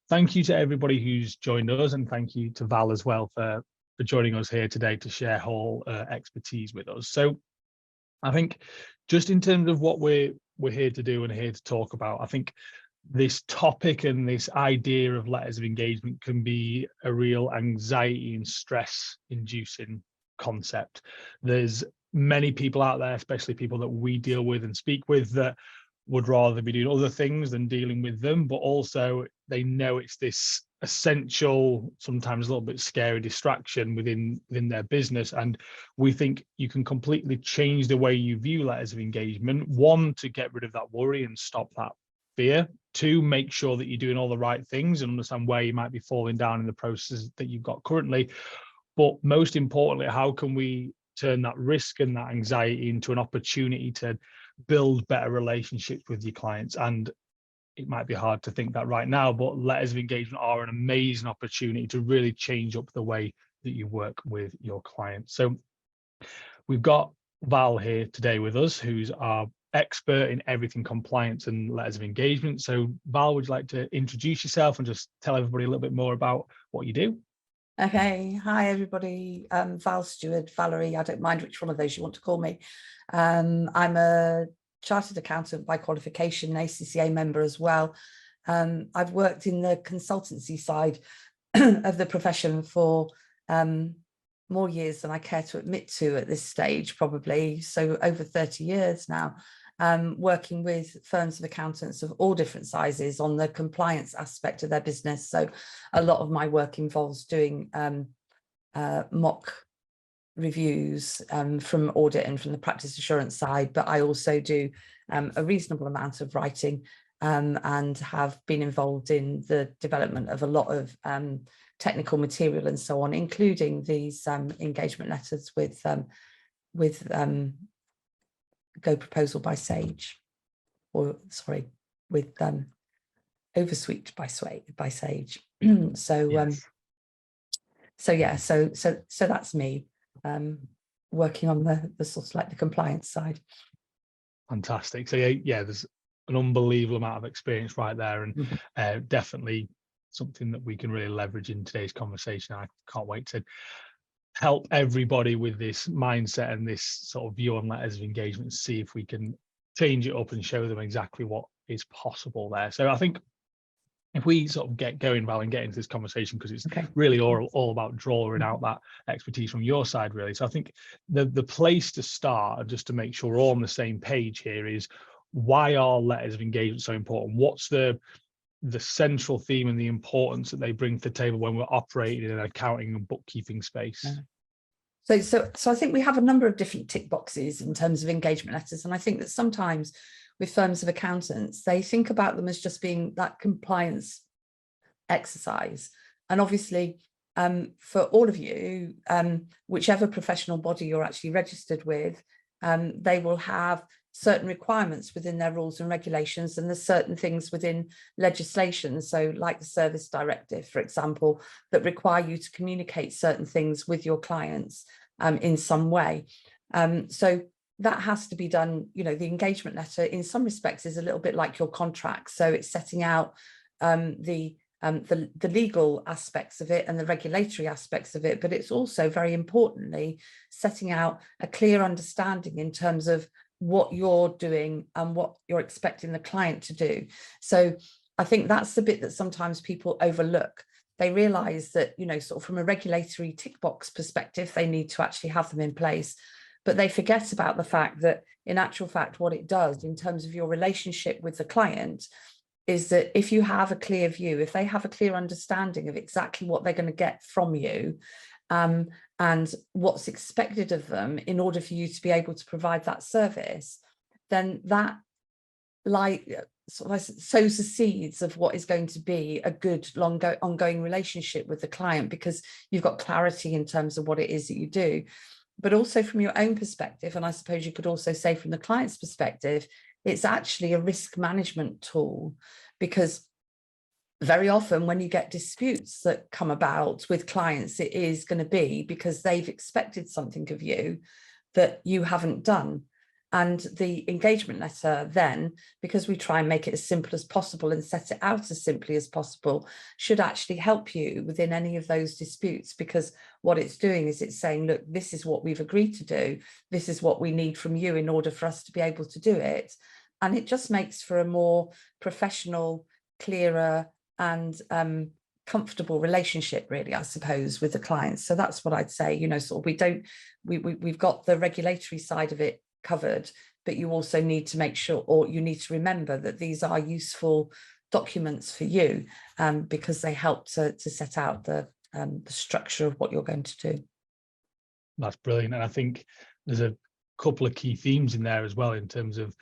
thank you to everybody who's joined us, and thank you to Val as well for joining us here today to share whole expertise with us. So I think just in terms of what we're here to do and here to talk about, I think this topic and this idea of letters of engagement can be a real anxiety and stress inducing concept. There's many people out there, especially people that we deal with and speak with, that would rather be doing other things than dealing with them, but also they know it's this essential, sometimes a little bit scary distraction within their business. And we think you can completely change the way you view letters of engagement. One, to get rid of that worry and stop that fear. Two, make sure that you're doing all the right things and understand where you might be falling down in the process that you've got currently. But most importantly, how can we turn that risk and that anxiety into an opportunity to build better relationships with your clients? And it might be hard to think that right now, but letters of engagement are an amazing opportunity to really change up the way that you work with your clients. So we've got Val here today with us, who's our expert in everything compliance and letters of engagement. So Val, would you like to introduce yourself and just tell everybody a little bit more about what you do? Okay, hi everybody. Val Steward, Valerie, I don't mind which one of those you want to call me. I'm a chartered accountant by qualification, ACCA member as well. I've worked in the consultancy side of the profession for more years than I care to admit to at this stage, probably. So over 30 years now, working with firms of accountants of all different sizes on the compliance aspect of their business. So a lot of my work involves doing mock reviews from audit and from the practice assurance side, but I also do a reasonable amount of writing and have been involved in the development of a lot of technical material and so on, including these engagement letters with Go Proposal by Sage, or sorry, with Oversweet by Sage. So Yes. So that's me working on the sort of like the compliance side. Fantastic. So yeah, there's an unbelievable amount of experience right there, and definitely something that we can really leverage in today's conversation. I can't wait to help everybody with this mindset and this sort of view on letters of engagement, see if we can change it up and show them exactly what is possible there. So I think if we sort of get going, Val, and get into this conversation, because it's really all about drawing out that expertise from your side, really. So I think the place to start, and just to make sure we're all on the same page here, is why are letters of engagement so important? What's the central theme and the importance that they bring to the table when we're operating in an accounting and bookkeeping space? So I think we have a number of different tick boxes in terms of engagement letters, and I think that sometimes with firms of accountants, they think about them as just being that compliance exercise. And obviously, for all of you, whichever professional body you're actually registered with, they will have certain requirements within their rules and regulations, and there's certain things within legislation, so like the service directive, for example, that require you to communicate certain things with your clients in some way. So that has to be done. You know, the engagement letter in some respects is a little bit like your contract. So it's setting out the legal aspects of it and the regulatory aspects of it, but it's also very importantly setting out a clear understanding in terms of what you're doing and what you're expecting the client to do. So I think that's the bit that sometimes people overlook. They realize that, you know, sort of from a regulatory tick box perspective, they need to actually have them in place, but they forget about the fact that in actual fact, what it does in terms of your relationship with the client is that if you have a clear view, if they have a clear understanding of exactly what they're going to get from you, and what's expected of them in order for you to be able to provide that service, then that sort of sows the seeds of what is going to be a good ongoing relationship with the client, because you've got clarity in terms of what it is that you do. But also from your own perspective, and I suppose you could also say from the client's perspective, it's actually a risk management tool, because very often when you get disputes that come about with clients, it is going to be because they've expected something of you that you haven't done. And the engagement letter then, because we try and make it as simple as possible and set it out as simply as possible, should actually help you within any of those disputes, because what it's doing is it's saying, look, this is what we've agreed to do. This is what we need from you in order for us to be able to do it. And it just makes for a more professional, clearer and comfortable relationship, really, I suppose, with the clients. So that's what I'd say, sort of we've got the regulatory side of it covered, but you also need to make sure, or you need to remember, that these are useful documents for you, because they help to set out the structure of what you're going to do. That's brilliant. And I think there's a couple of key themes in there as well, in terms of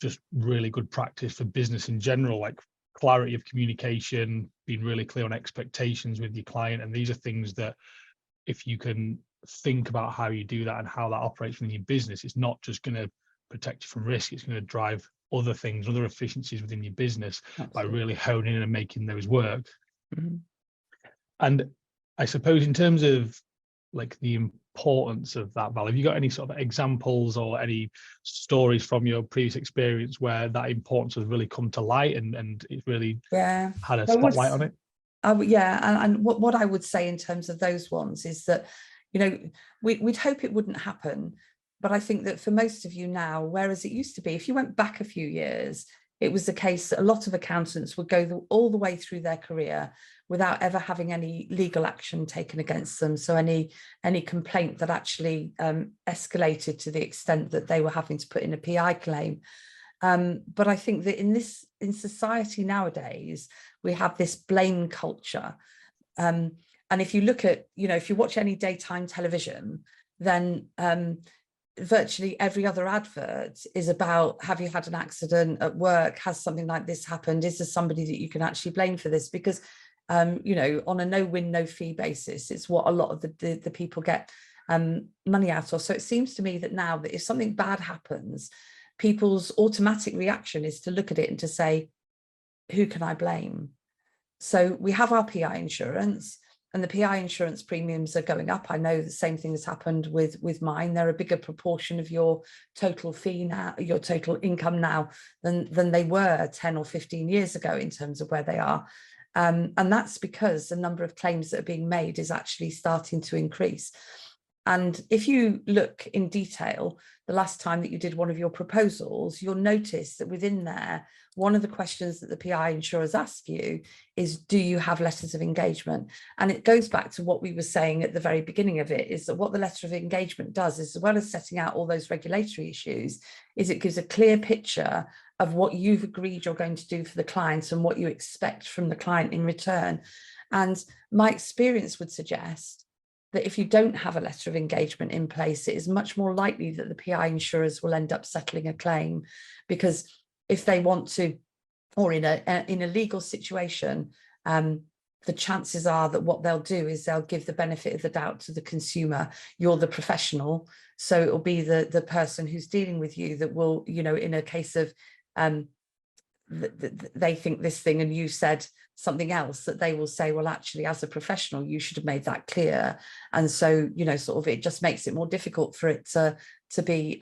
just really good practice for business in general, like clarity of communication, being really clear on expectations with your client. And these are things that, if you can think about how you do that and how that operates within your business, it's not just going to protect you from risk, it's going to drive other things, other efficiencies within your business. Absolutely. By really honing in and making those work. Mm-hmm. And I suppose in terms of like the importance of that, Val, have you got any sort of examples or any stories from your previous experience where that importance has really come to light and it's really had a spotlight on it? And what I would say in terms of those ones is that, we'd hope it wouldn't happen, but I think that for most of you now, whereas it used to be, if you went back a few years, it was the case that a lot of accountants would go all the way through their career without ever having any legal action taken against them. So any complaint that actually escalated to the extent that they were having to put in a PI claim. But I think that in society nowadays, we have this blame culture. And if you look at, if you watch any daytime television, then virtually every other advert is about, have you had an accident at work? Has something like this happened? Is there somebody that you can actually blame for this? Because, on a no-win, no-fee basis, it's what a lot of the people get money out of. So it seems to me that now that if something bad happens, people's automatic reaction is to look at it and to say, who can I blame? So we have our PI insurance, and the PI insurance premiums are going up. I know the same thing has happened with mine. They're a bigger proportion of your total fee now, your total income now, than they were 10 or 15 years ago in terms of where they are. And that's because the number of claims that are being made is actually starting to increase. And if you look in detail, the last time that you did one of your proposals, you'll notice that within there, one of the questions that the PI insurers ask you is, do you have letters of engagement? And it goes back to what we were saying at the very beginning of it, is that what the letter of engagement does is, as well as setting out all those regulatory issues, is it gives a clear picture of what you've agreed you're going to do for the client and what you expect from the client in return. And my experience would suggest that if you don't have a letter of engagement in place, it is much more likely that the PI insurers will end up settling a claim, because if they want to, or in a legal situation, the chances are that what they'll do is they'll give the benefit of the doubt to the consumer. You're the professional, so it will be the person who's dealing with you that will, in a case of they think this thing and you said something else, that they will say, well, actually, as a professional, you should have made that clear. And so, sort of, it just makes it more difficult for it to be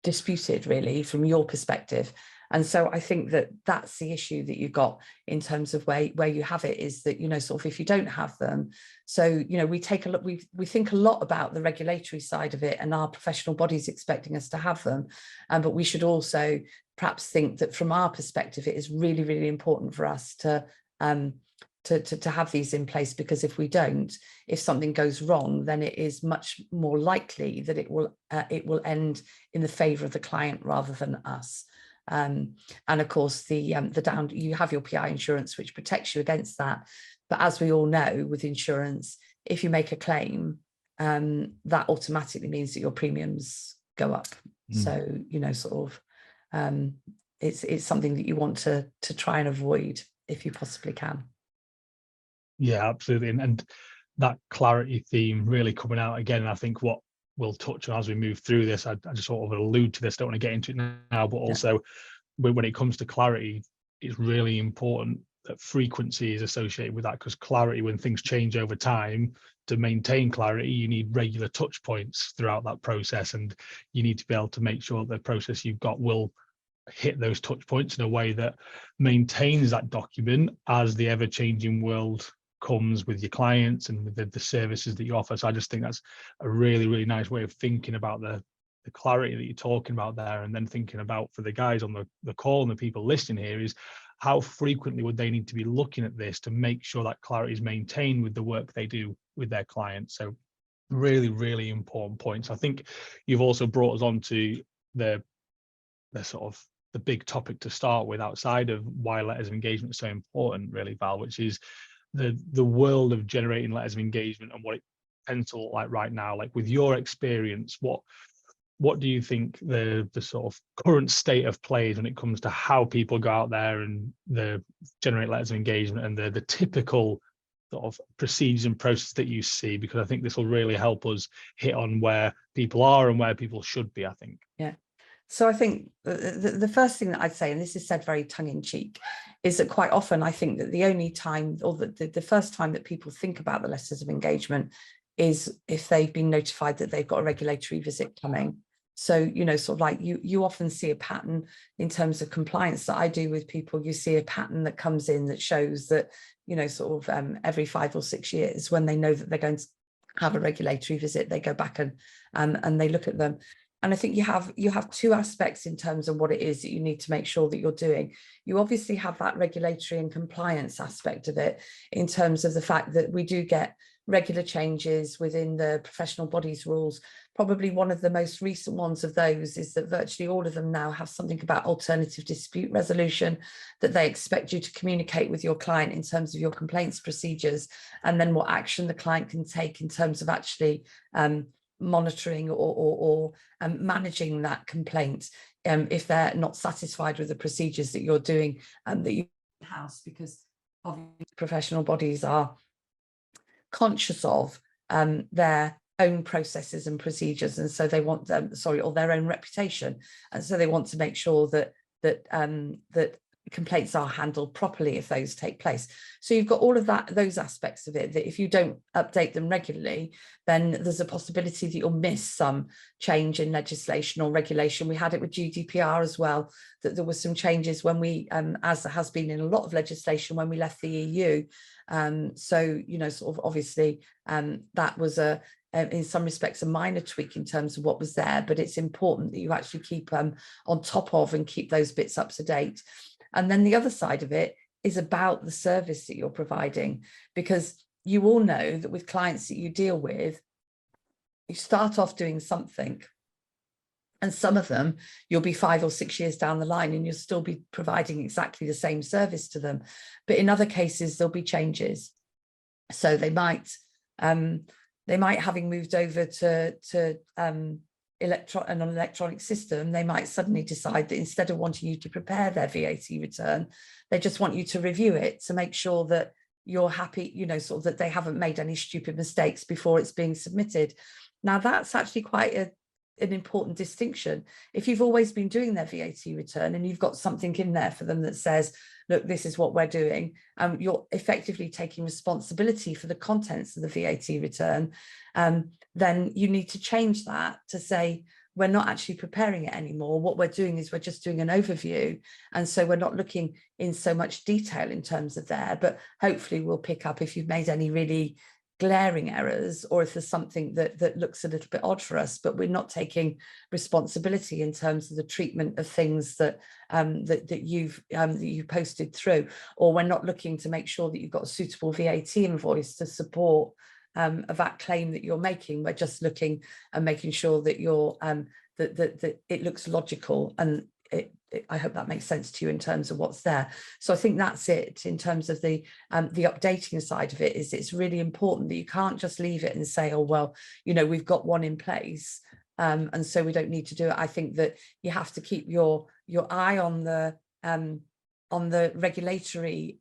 disputed, really, from your perspective. And so I think that that's the issue that you've got in terms of where you have it, is that, sort of, if you don't have them. So, we take a look, we think a lot about the regulatory side of it and our professional bodies expecting us to have them. But we should also perhaps think that from our perspective, it is really, really important for us to have these in place, because if we don't, if something goes wrong, then it is much more likely that it will end in the favour of the client rather than us. And of course, you have your PI insurance, which protects you against that. But as we all know, with insurance, if you make a claim, that automatically means that your premiums go up. So, sort of, it's something that you want to try and avoid if you possibly can. Yeah, absolutely. And that clarity theme really coming out again. And I think what we'll touch on as we move through this, I just sort of allude to this, don't want to get into it now, but also when it comes to clarity, it's really important that frequency is associated with that, because clarity, when things change over time, to maintain clarity, you need regular touch points throughout that process, and you need to be able to make sure the process you've got will hit those touch points in a way that maintains that document as the ever-changing world comes with your clients and with the services that you offer. So I just think that's a really, really nice way of thinking about the clarity that you're talking about there, and then thinking about, for the guys on the call and the people listening here, is how frequently would they need to be looking at this to make sure that clarity is maintained with the work they do with their clients. So really, really important points. I think you've also brought us on to the sort of the big topic to start with, outside of why letters of engagement are so important, really, Val, which is the world of generating letters of engagement and what it tends to look like right now. Like, with your experience, what do you think the sort of current state of play is when it comes to how people go out there and generate letters of engagement, and the typical sort of procedures and process that you see? Because I think this will really help us hit on where people are and where people should be, I think. Yeah. So I think the first thing that I'd say, and this is said very tongue-in-cheek, is that quite often I think that the only time, or the first time that people think about the letters of engagement is if they've been notified that they've got a regulatory visit coming. So, you know, sort of like you often see a pattern in terms of compliance that I do with people. You see a pattern that comes in that shows that, you know, sort of every 5 or 6 years, when they know that they're going to have a regulatory visit, they go back and they look at them. And I think you have two aspects in terms of what it is that you need to make sure that you're doing. You obviously have that regulatory and compliance aspect of it, in terms of the fact that we do get regular changes within the professional bodies rules. Probably one of the most recent ones of those is that virtually all of them now have something about alternative dispute resolution, that they expect you to communicate with your client in terms of your complaints procedures, and then what action the client can take in terms of actually monitoring or managing that complaint if they're not satisfied with the procedures that you're doing and that you in-house, because obviously professional bodies are conscious of their own processes and procedures, and so they want them, or their own reputation, and so they want to make sure that complaints are handled properly if those take place. So you've got all of those aspects of it, that if you don't update them regularly, then there's a possibility that you'll miss some change in legislation or regulation. We had it with GDPR as well, that there were some changes when we, as there has been in a lot of legislation, when we left the EU. So, you know, sort of obviously that was in some respects a minor tweak in terms of what was there, but it's important that you actually keep on top of and keep those bits up to date. And then the other side of it is about the service that you're providing, because you all know that with clients that you deal with, you start off doing something, and some of them you'll be 5 or 6 years down the line and you'll still be providing exactly the same service to them. But in other cases, there'll be changes. So they might, having moved over to an electronic system, they might suddenly decide that instead of wanting you to prepare their VAT return, they just want you to review it to make sure that you're happy, you know, sort of that they haven't made any stupid mistakes before it's being submitted. Now, that's actually quite an important distinction. If you've always been doing their VAT return and you've got something in there for them that says, look, this is what we're doing, you're effectively taking responsibility for the contents of the VAT return, then you need to change that to say, we're not actually preparing it anymore. What we're doing is we're just doing an overview. And so we're not looking in so much detail in terms of there, but hopefully we'll pick up if you've made any really glaring errors, or if there's something that looks a little bit odd for us, but we're not taking responsibility in terms of the treatment of things that you've posted through, or we're not looking to make sure that you've got a suitable VAT invoice to support a VAT claim that you're making. We're just looking and making sure that you're that it looks logical, and I hope that makes sense to you in terms of what's there. So I think that's it in terms of the updating side of it. Is it's really important that you can't just leave it and say, oh, well, you know, we've got one in place, and so we don't need to do it. I think that you have to keep your eye on the regulatory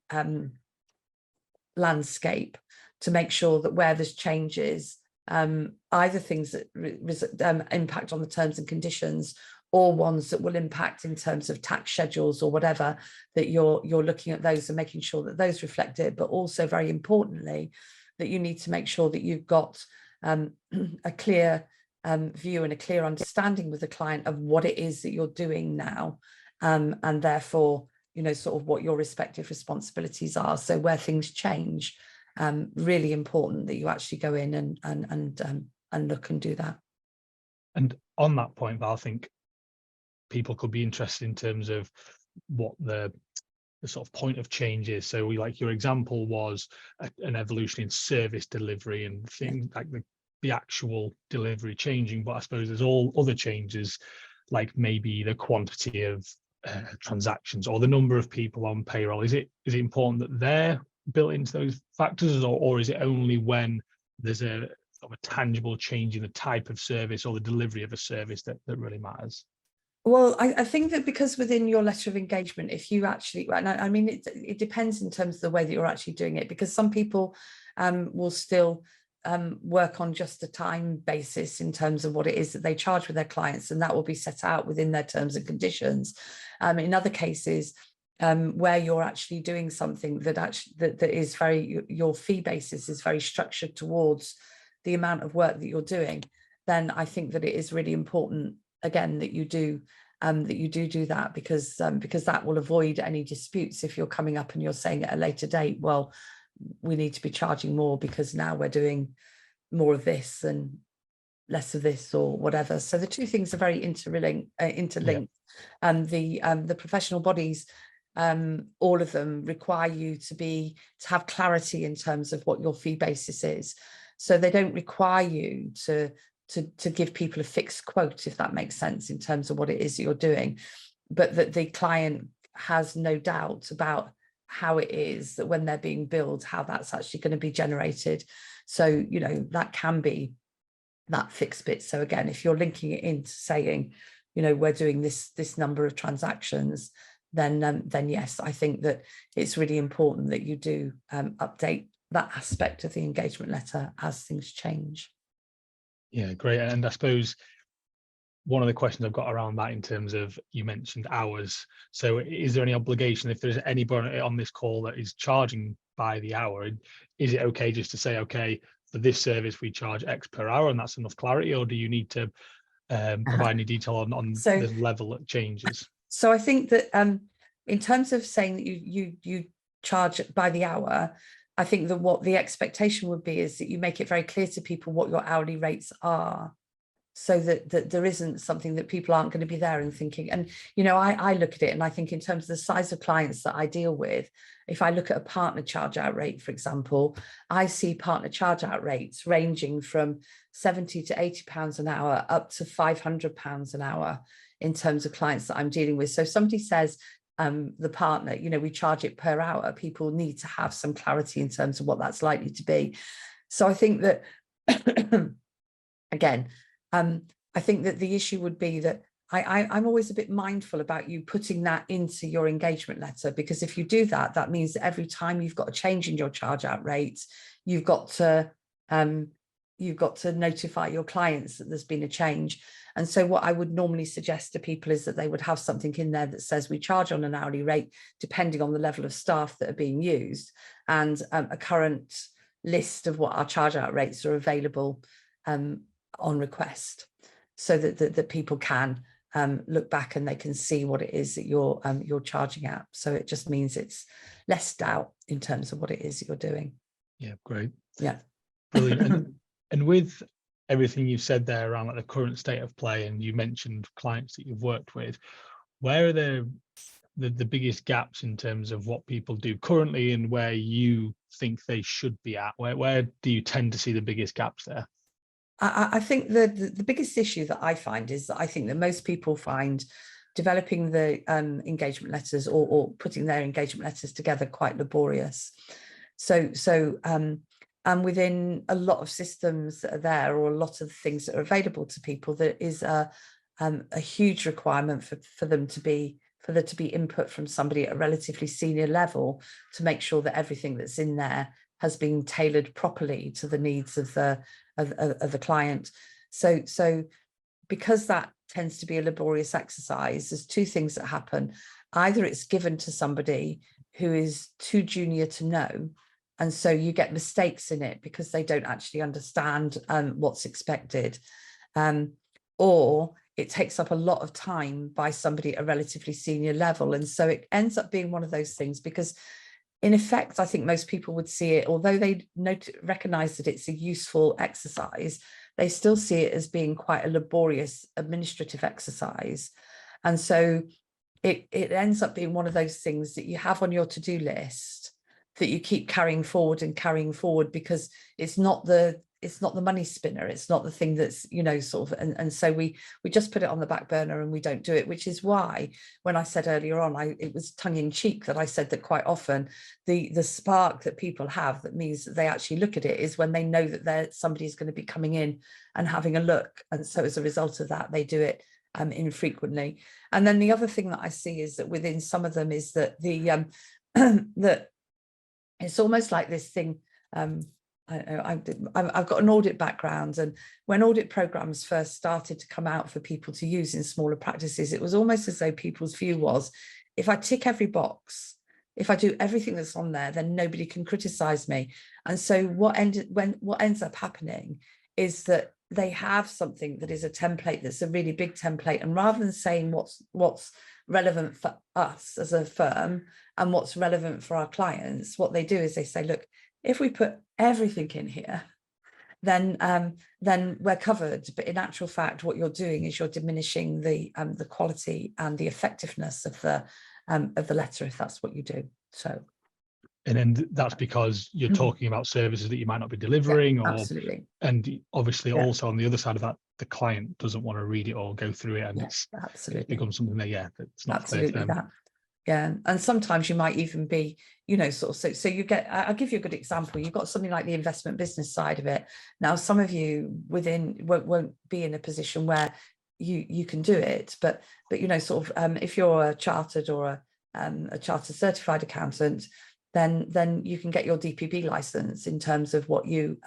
landscape to make sure that where there's changes, either things that impact on the terms and conditions, or ones that will impact in terms of tax schedules or whatever, that you're looking at those and making sure that those reflect it. But also, very importantly, that you need to make sure that you've got a clear view and a clear understanding with the client of what it is that you're doing now, and therefore, sort of what your respective responsibilities are. So where things change, really important that you actually go in and look and do that. And on that point, Val, I think people could be interested in terms of what the sort of point of change is. So like your example was an evolution in service delivery and things like the actual delivery changing, but I suppose there's all other changes, like maybe the quantity of transactions or the number of people on payroll. Is it important that they're built into those factors, or is it only when there's a sort of a tangible change in the type of service or the delivery of a service that really matters? Well, I think that because within your letter of engagement, if you actually, I mean, it depends in terms of the way that you're actually doing it, because some people will still work on just a time basis in terms of what it is that they charge with their clients, and that will be set out within their terms and conditions. In other cases, where you're actually doing something that is very, your fee basis is very structured towards the amount of work that you're doing, then I think that it is really important, again, that you do that, because that will avoid any disputes if you're coming up and you're saying at a later date, well, we need to be charging more because now we're doing more of this and less of this or whatever. So the two things are very interlinked. And the professional bodies, all of them require you to have clarity in terms of what your fee basis is. So they don't require you to give people a fixed quote, if that makes sense, in terms of what it is that you're doing, but that the client has no doubt about how it is that when they're being billed, how that's actually going to be generated. So, that can be that fixed bit. So again, if you're linking it into saying, we're doing this number of transactions, then yes, I think that it's really important that you do update that aspect of the engagement letter as things change. Yeah, great. And I suppose one of the questions I've got around that, in terms of, you mentioned hours. So is there any obligation, if there's anybody on this call that is charging by the hour, is it okay just to say, okay, for this service we charge X per hour and that's enough clarity, or do you need to provide any detail on the level that changes? So I think that in terms of saying that you charge by the hour, I think that what the expectation would be is that you make it very clear to people what your hourly rates are, so that there isn't something that people aren't going to be there and thinking. And, I look at it and I think in terms of the size of clients that I deal with, if I look at a partner charge out rate, for example, I see partner charge out rates ranging from 70 to 80 pounds an hour up to 500 pounds an hour in terms of clients that I'm dealing with. So if somebody says, the partner, we charge it per hour, people need to have some clarity in terms of what that's likely to be. So I think that, again, I think that the issue would be that I'm always a bit mindful about you putting that into your engagement letter, because if you do that, that means that every time you've got a change in your charge out rates, you've got to notify your clients that there's been a change. And so what I would normally suggest to people is that they would have something in there that says we charge on an hourly rate depending on the level of staff that are being used, and a current list of what our charge out rates are available on request, so that people can look back and they can see what it is that you're charging at. So it just means it's less doubt in terms of what it is that you're doing. Yeah, great. Yeah, brilliant. And with everything you've said there around like the current state of play, and you mentioned clients that you've worked with, where are the biggest gaps in terms of what people do currently and where you think they should be at? Where do you tend to see the biggest gaps there? I think the biggest issue that I find is that I think that most people find developing the engagement letters or putting their engagement letters together quite laborious. And within a lot of systems that are there, or a lot of things that are available to people, there is a huge requirement for there to be input from somebody at a relatively senior level to make sure that everything that's in there has been tailored properly to the needs of the client. So because that tends to be a laborious exercise, there's two things that happen. Either it's given to somebody who is too junior to know, and so you get mistakes in it because they don't actually understand what's expected, or it takes up a lot of time by somebody at a relatively senior level. And so it ends up being one of those things, because in effect, I think most people would see it, although they recognize that it's a useful exercise, they still see it as being quite a laborious administrative exercise. And so it ends up being one of those things that you have on your to-do list that you keep carrying forward and carrying forward, because it's not the money spinner, it's not the thing that's, you know, sort of, and so we just put it on the back burner and we don't do it, which is why when I said earlier on, it was tongue-in-cheek that I said that quite often the spark that people have that means that they actually look at it is when they know that somebody's going to be coming in and having a look, and so as a result of that they do it infrequently. And then the other thing that I see is that within some of them is that the that it's almost like this thing. I've got an audit background, and when audit programs first started to come out for people to use in smaller practices, it was almost as though people's view was, if I tick every box, if I do everything that's on there, then nobody can criticize me. And so what ends up happening is that they have something that is a template that's a really big template, and rather than saying what's relevant for us as a firm and what's relevant for our clients, what they do is they say, look, if we put everything in here, then we're covered. But in actual fact, what you're doing is you're diminishing the quality and the effectiveness of the letter, if that's what you do. So, and then that's because you're talking about services that you might not be delivering, or absolutely. And obviously also on the other side of that, the client doesn't want to read it or go through it, and it becomes something that that's not clear to them. That. Yeah, and sometimes you might even be, you know, sort of, so you get, I'll give you a good example. You've got something like the investment business side of it. Now, some of you won't be in a position where you can do it, but you know, sort of, if you're a chartered or a chartered certified accountant, then you can get your DPB license in terms of what you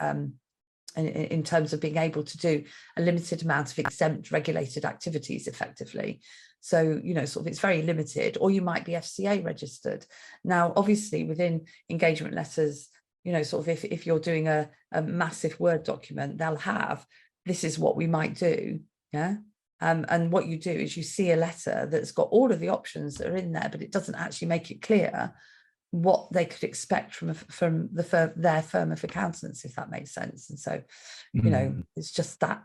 in terms of being able to do a limited amount of exempt regulated activities effectively. So, you know, sort of it's very limited, or you might be FCA registered. Now, obviously within engagement letters, you know, sort of if you're doing a massive Word document, they'll have, this is what we might do. Yeah. And what you do is you see a letter that's got all of the options that are in there, but it doesn't actually make it clear what they could expect from their firm of accountants, if that makes sense. And so, you know, it's just that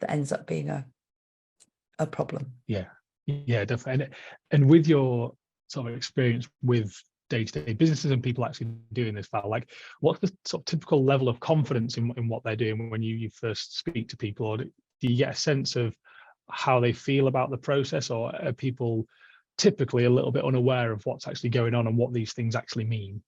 ends up being a problem. Yeah, definitely. And with your sort of experience with day-to-day businesses and people actually doing this, Val, like, what's the sort of typical level of confidence in what they're doing when you first speak to people? Or do you get a sense of how they feel about the process, or are people typically a little bit unaware of what's actually going on and what these things actually mean?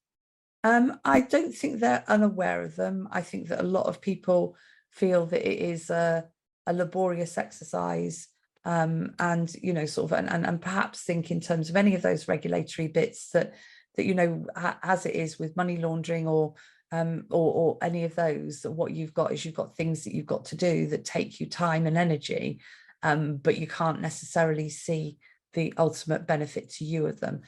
I don't think they're unaware of them. I think that a lot of people feel that it is a laborious exercise, and you know, sort of, and perhaps think in terms of any of those regulatory bits that you know, as it is with money laundering or any of those, that what you've got is you've got things that you've got to do that take you time and energy, but you can't necessarily see the ultimate benefit to you of them,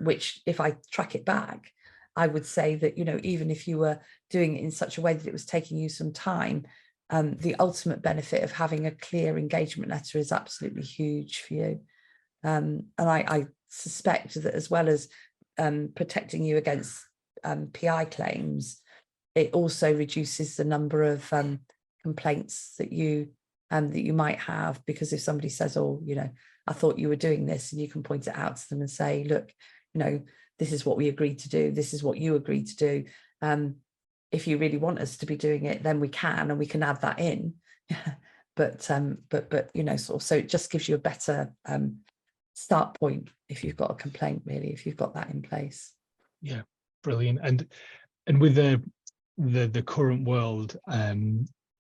which, if I track it back, I would say that, you know, even if you were doing it in such a way that it was taking you some time, the ultimate benefit of having a clear engagement letter is absolutely huge for you. And I suspect that, as well as protecting you against PI claims, it also reduces the number of complaints that you might have, because if somebody says, oh, you know, I thought you were doing this, and you can point it out to them and say, look, you know, this is what we agreed to do, this is what you agreed to do. If you really want us to be doing it, then we can, and we can add that in. but you know, sort of, so it just gives you a better start point if you've got a complaint, really, if you've got that in place. Yeah, brilliant. And with the current world,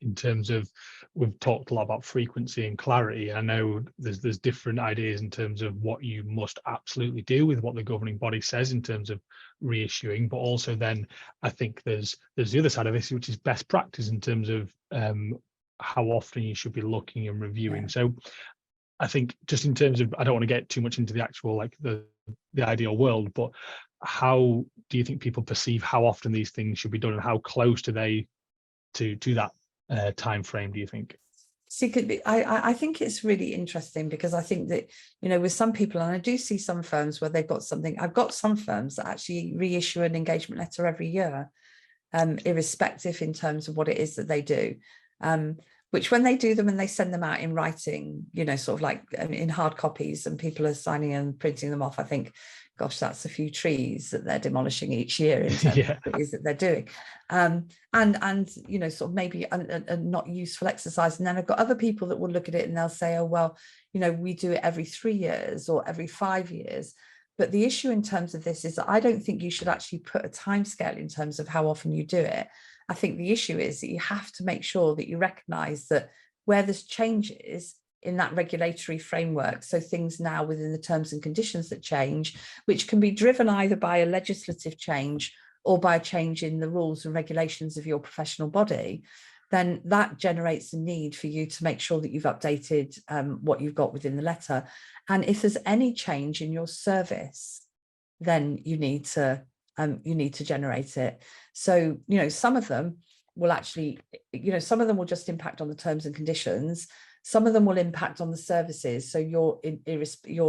in terms of, we've talked a lot about frequency and clarity. I know there's different ideas in terms of what you must absolutely do with what the governing body says in terms of reissuing, but also then I think there's the other side of this, which is best practice in terms of how often you should be looking and reviewing. Yeah. So I think just in terms of, I don't want to get too much into the actual, like the ideal world, but how do you think people perceive how often these things should be done, and how close do they to that time frame, do you think? See, could be, I think it's really interesting, because I think that, you know, with some people, and I do see some firms where they've got something, I've got some firms that actually reissue an engagement letter every year, irrespective in terms of what it is that they do, which when they do them and they send them out in writing, you know, sort of like in hard copies, and people are signing and printing them off, I think, gosh, that's a few trees that they're demolishing each year in terms Yeah. of what it is that they're doing. And you know, sort of maybe a not useful exercise. And then I've got other people that will look at it and they'll say, oh, well, you know, we do it every 3 years or every 5 years. But the issue in terms of this is that I don't think you should actually put a timescale in terms of how often you do it. I think the issue is that you have to make sure that you recognise that where there's changes in that regulatory framework, so things now within the terms and conditions that change, which can be driven either by a legislative change or by a change in the rules and regulations of your professional body, then that generates a need for you to make sure that you've updated what you've got within the letter. And if there's any change in your service, then you need to generate it. So, you know, some of them will actually, you know, some of them will just impact on the terms and conditions. Some of them will impact on the services, so your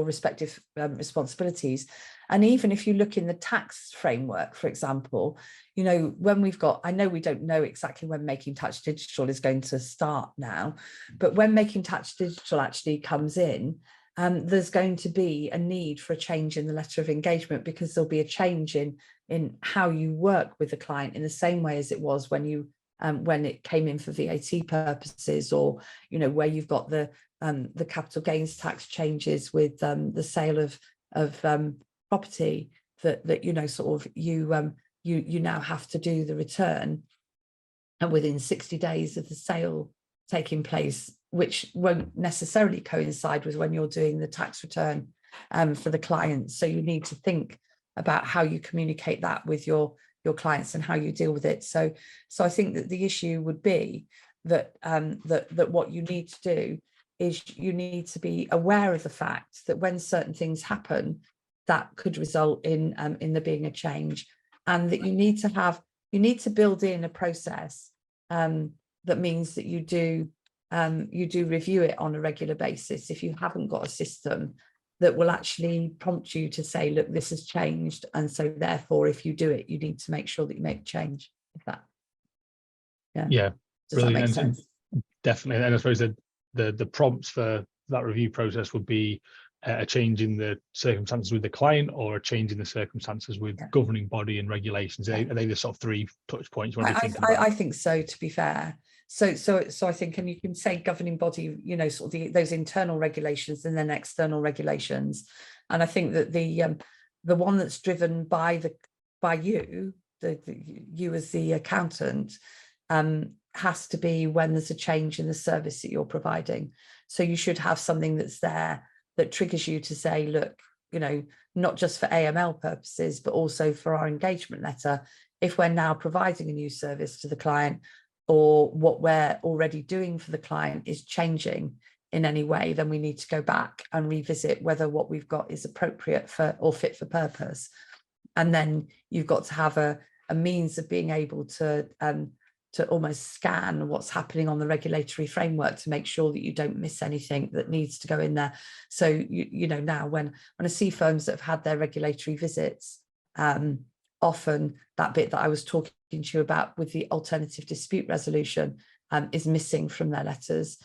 respective responsibilities. And even if you look in the tax framework, for example, you know, when we've got, I know we don't know exactly when Making Tax Digital is going to start now, but when Making Tax Digital actually comes in, there's going to be a need for a change in the letter of engagement, because there'll be a change in how you work with the client, in the same way as it was when you when it came in for VAT purposes, or, you know, where you've got the capital gains tax changes with the sale of property, that you know, sort of you now have to do the return, and within 60 days of the sale taking place, which won't necessarily coincide with when you're doing the tax return for the client. So you need to think about how you communicate that with your clients and how you deal with it. So I think that the issue would be that that what you need to do is you need to be aware of the fact that when certain things happen, that could result in there being a change, and that you need to build in a process that means that you do review it on a regular basis. If you haven't got a system that will actually prompt you to say, look, this has changed, and so therefore if you do it, you need to make sure that you make change. If that, Yeah, does that make brilliant. sense? And definitely. And I suppose the prompts for that review process would be a change in the circumstances with the client, or a change in the circumstances with governing body and regulations. Are they the sort of 3 touch points you want to be thinking about? I think so, to be fair. So I think, and you can say governing body, you know, sort of those internal regulations and then external regulations. And I think that the one that's driven by you, you as the accountant, has to be when there's a change in the service that you're providing. So you should have something that's there that triggers you to say, look, you know, not just for AML purposes, but also for our engagement letter, if we're now providing a new service to the client, or what we're already doing for the client is changing in any way, then we need to go back and revisit whether what we've got is appropriate for or fit for purpose. And then you've got to have a means of being able to almost scan what's happening on the regulatory framework to make sure that you don't miss anything that needs to go in there. So you know, now when I see firms that have had their regulatory visits, often that bit that I was talking to you about with the alternative dispute resolution is missing from their letters,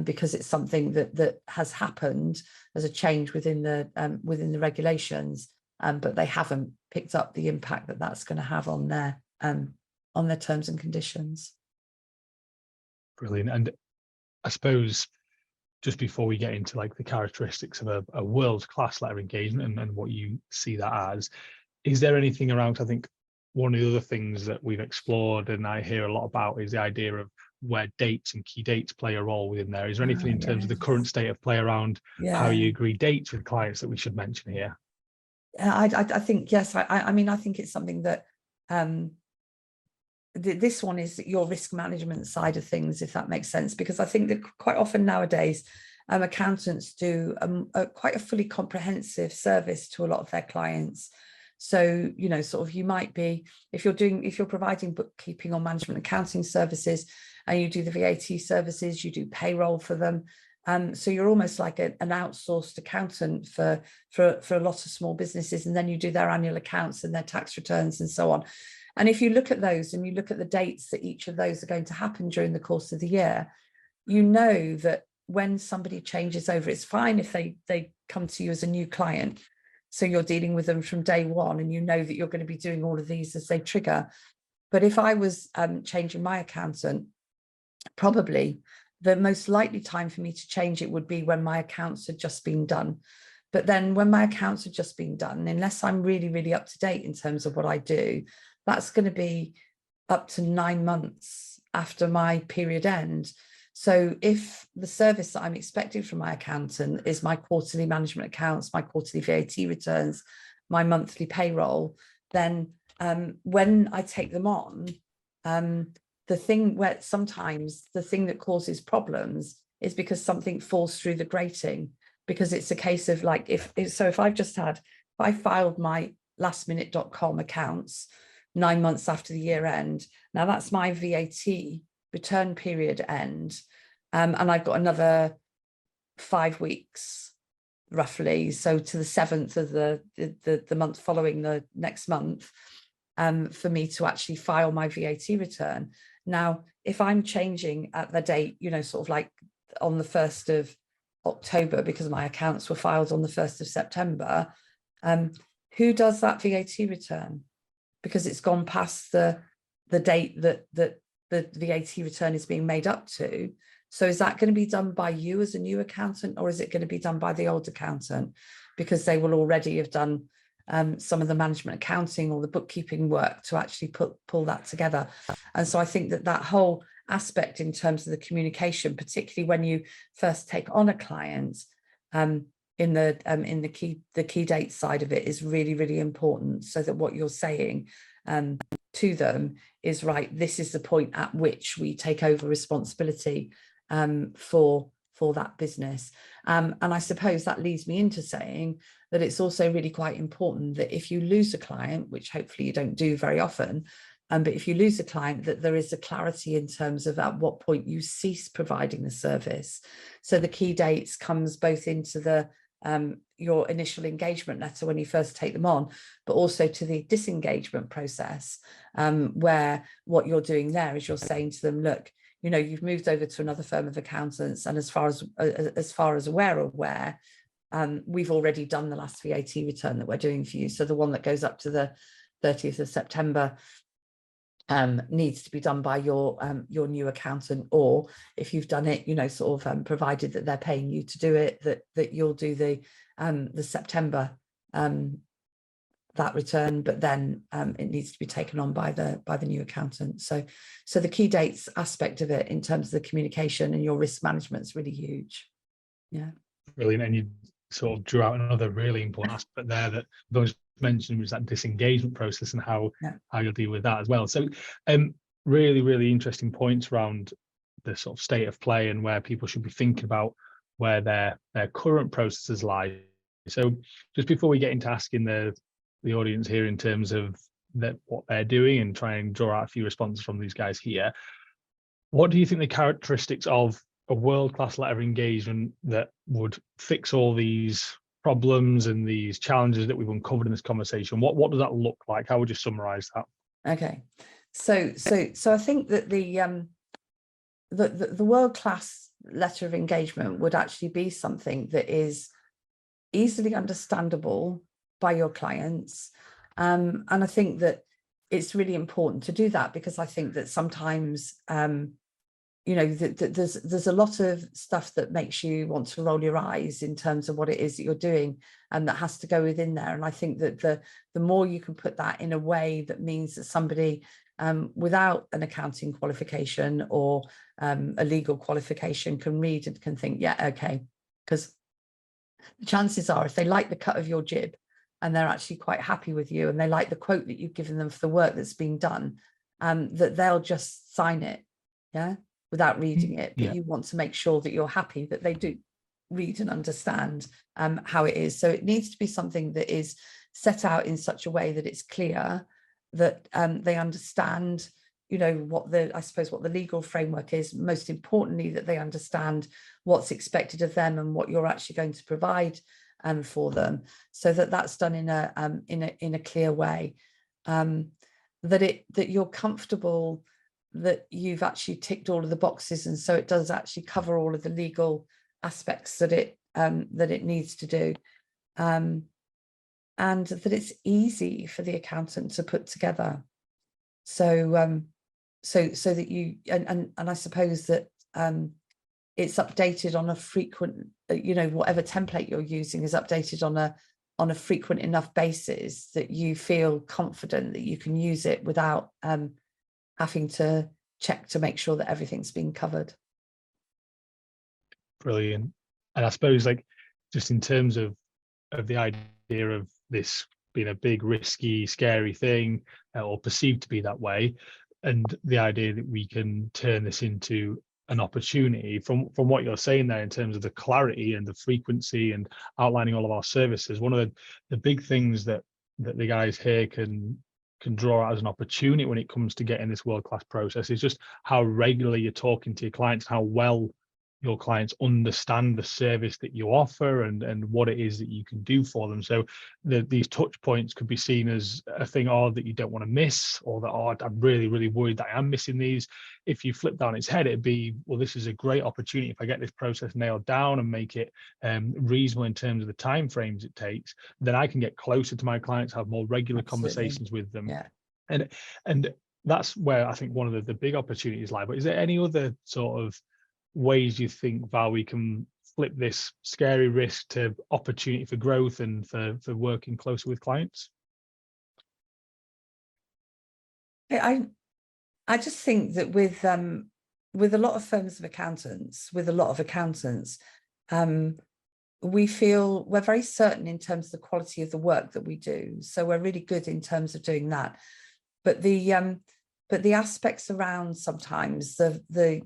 because it's something that has happened as a change within the regulations, but they haven't picked up the impact that that's going to have on their terms and conditions. Brilliant. And I suppose just before we get into like the characteristics of a world-class letter engagement and what you see that as, is there anything around, I think one of the other things that we've explored and I hear a lot about is the idea of where dates and key dates play a role within there. Is there anything in terms of the current state of play around how you agree dates with clients that we should mention here? I think, yes, I mean, I think it's something that this one is your risk management side of things, if that makes sense, because I think that quite often nowadays accountants do quite a fully comprehensive service to a lot of their clients. So, you know, sort of you might be, if you're providing bookkeeping or management accounting services, and you do the VAT services, you do payroll for them. So you're almost like an outsourced accountant for a lot of small businesses, and then you do their annual accounts and their tax returns and so on. And if you look at those and you look at the dates that each of those are going to happen during the course of the year, you know that when somebody changes over, it's fine if they come to you as a new client. So you're dealing with them from day one, and you know that you're going to be doing all of these as they trigger. But if I was changing my accountant, probably the most likely time for me to change it would be when my accounts had just been done. But then when my accounts had just been done, unless I'm really, really up to date in terms of what I do, that's going to be up to 9 months after my period end. So if the service that I'm expecting from my accountant is my quarterly management accounts, my quarterly VAT returns, my monthly payroll, then when I take them on, the thing where sometimes the thing that causes problems is because something falls through the grating, because it's a case of like, if I filed my lastminute.com accounts 9 months after the year end, now that's my VAT return period end, and I've got another 5 weeks roughly, so to the 7th of the month following the next month, for me to actually file my VAT return. Now, if I'm changing at the date, you know, sort of like on the 1st of October, because my accounts were filed on the 1st of September, who does that VAT return? Because it's gone past the date that the VAT return is being made up to. So is that going to be done by you as a new accountant, or is it going to be done by the old accountant? Because they will already have done some of the management accounting or the bookkeeping work to actually pull that together. And so I think that whole aspect in terms of the communication, particularly when you first take on a client, in the key date side of it, is really, really important, so that what you're saying to them is, right, this is the point at which we take over responsibility for that business. And I suppose that leads me into saying that it's also really quite important that if you lose a client, which hopefully you don't do very often, but if you lose a client, that there is a clarity in terms of at what point you cease providing the service. So the key dates comes both into the your initial engagement letter when you first take them on, but also to the disengagement process, where what you're doing there is you're saying to them, look, you know, you've moved over to another firm of accountants, and as far as we're aware, we've already done the last VAT return that we're doing for you. So the one that goes up to the 30th of September needs to be done by your new accountant, or if you've done it, you know, sort of provided that they're paying you to do it, that you'll do the September that return, but then it needs to be taken on by the new accountant. So the key dates aspect of it in terms of the communication and your risk management is really huge. Yeah, brilliant. And you sort of drew out another really important aspect there that those mentioned, was that disengagement process and how you'll deal with that as well. So really, really interesting points around the sort of state of play and where people should be thinking about where their current processes lie. So just before we get into asking the audience here in terms of what they're doing and try and draw out a few responses from these guys here, what do you think the characteristics of a world-class letter of engagement that would fix all these problems and these challenges that we've uncovered in this conversation? What does that look like? How would you summarize that? Okay, so I think that the world-class letter of engagement would actually be something that is easily understandable by your clients, and I think that it's really important to do that, because I think that sometimes you know, there's a lot of stuff that makes you want to roll your eyes in terms of what it is that you're doing, and that has to go within there. And I think that the more you can put that in a way that means that somebody without an accounting qualification or a legal qualification can read and can think, yeah, okay, because the chances are, if they like the cut of your jib and they're actually quite happy with you, and they like the quote that you've given them for the work that's being done, that they'll just sign it, yeah, without reading it. But Yeah. you want to make sure that you're happy that they do read and understand how it is. So it needs to be something that is set out in such a way that it's clear, that they understand, you know, what the, I suppose, what the legal framework is. Most importantly, that they understand what's expected of them and what you're actually going to provide for them, so that that's done in a clear way, that you're comfortable that you've actually ticked all of the boxes, and so it does actually cover all of the legal aspects that it needs to do, and that it's easy for the accountant to put together. So so that you, and I suppose that it's updated on a frequent, you know, whatever template you're using is updated on a frequent enough basis that you feel confident that you can use it without having to check to make sure that everything's being covered. Brilliant. And I suppose, like, just in terms of the idea of this being a big, risky, scary thing, or perceived to be that way, and the idea that we can turn this into an opportunity, from what you're saying there in terms of the clarity and the frequency and outlining all of our services, one of the big things that the guys here can draw out as an opportunity when it comes to getting this world-class process is just how regularly you're talking to your clients, how well your clients understand the service that you offer and what it is that you can do for them. So these touch points could be seen as a thing that you don't want to miss, or that I'm really worried that I am missing these. If you flip down its head, it'd be, well, this is a great opportunity. If I get this process nailed down and make it reasonable in terms of the time frames it takes, then I can get closer to my clients, have more regular conversations with them. Yeah. And that's where I think one of the big opportunities lie. But is there any other sort of ways you think, Val, we can flip this scary risk to opportunity for growth and for working closer with clients? I just think that with a lot of firms of accountants, we feel we're very certain in terms of the quality of the work that we do. So we're really good in terms of doing that. But the aspects around sometimes the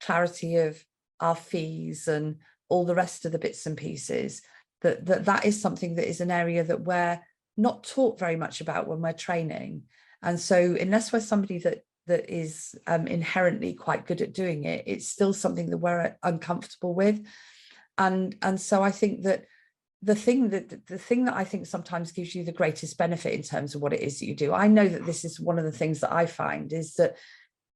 clarity of our fees and all the rest of the bits and pieces, that is something that is an area that we're not taught very much about when we're training. And so unless we're somebody that is inherently quite good at doing it, it's still something that we're uncomfortable with. And so I think that the thing that I think sometimes gives you the greatest benefit in terms of what it is that you do, I know that this is one of the things that I find, is that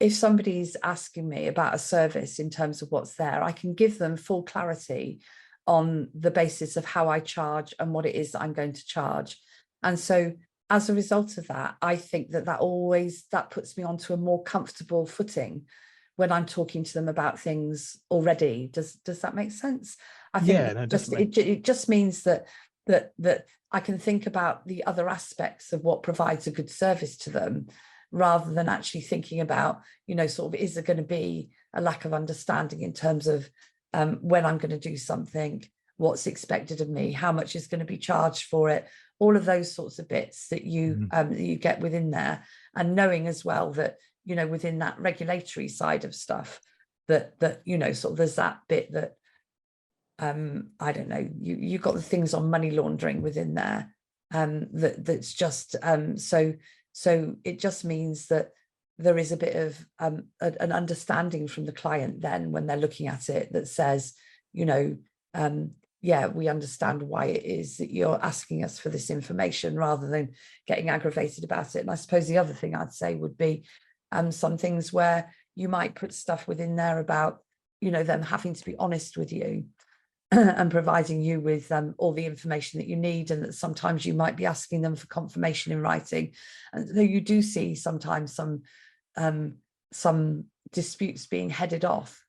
if somebody's asking me about a service in terms of what's there, I can give them full clarity on the basis of how I charge and what it is that I'm going to charge. And so as a result of that, I think that puts me onto a more comfortable footing when I'm talking to them about things already. Does that make sense? I think it just means that I can think about the other aspects of what provides a good service to them, rather than actually thinking about, you know, sort of, is there going to be a lack of understanding in terms of when I'm going to do something, what's expected of me, how much is going to be charged for it, all of those sorts of bits that you get within there. And knowing as well that, you know, within that regulatory side of stuff, that you know, sort of there's that bit that I don't know, you've got the things on money laundering within there, that's just so it just means that there is a bit of an understanding from the client then when they're looking at it, that says, you know, yeah, we understand why it is that you're asking us for this information, rather than getting aggravated about it. And I suppose the other thing I'd say would be some things where you might put stuff within there about, you know, them having to be honest with you and providing you with all the information that you need, and that sometimes you might be asking them for confirmation in writing. And so you do see sometimes some disputes being headed off,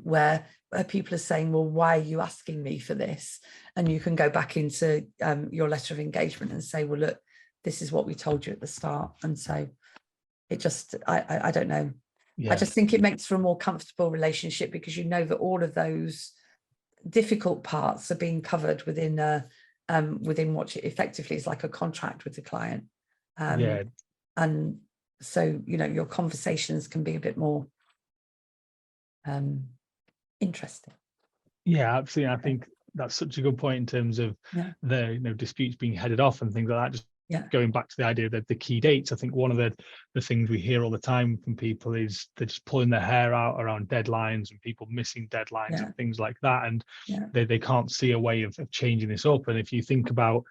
where people are saying, well, why are you asking me for this? And you can go back into your letter of engagement and say, well, look, this is what we told you at the start. And so it just, I don't know. Yeah. I just think it makes for a more comfortable relationship, because you know that all of those difficult parts are being covered within what effectively is like a contract with the client. Yeah. And so, you know, your conversations can be a bit more interesting. Yeah, absolutely. I think that's such a good point in terms of the, you know, disputes being headed off and things like that. Just going back to the idea that the key dates, I think one of the things we hear all the time from people is they're just pulling their hair out around deadlines and people missing deadlines and things like that. And they can't see a way of changing this up. And if you think about,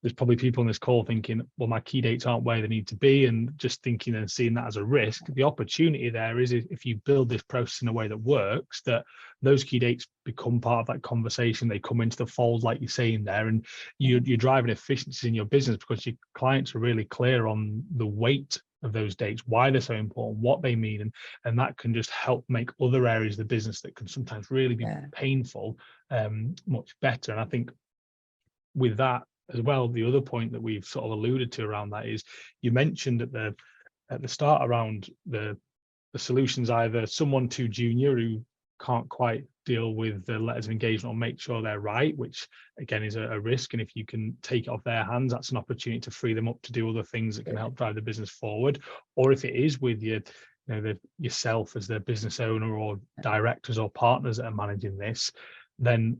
there's probably people on this call thinking, well, my key dates aren't where they need to be, and just thinking and seeing that as a risk. The opportunity there is, if you build this process in a way that works, that those key dates become part of that conversation. They come into the fold, like you're saying there, and you're driving efficiencies in your business because your clients are really clear on the weight of those dates, why they're so important, what they mean, and that can just help make other areas of the business that can sometimes really be painful much better. And I think with that as well, the other point that we've sort of alluded to around that is, you mentioned at the start around the solutions, either someone too junior who can't quite deal with the letters of engagement or make sure they're right, which again is a risk. And if you can take it off their hands, that's an opportunity to free them up to do other things that can help drive the business forward. Or if it is with yourself as the business owner or directors or partners that are managing this, then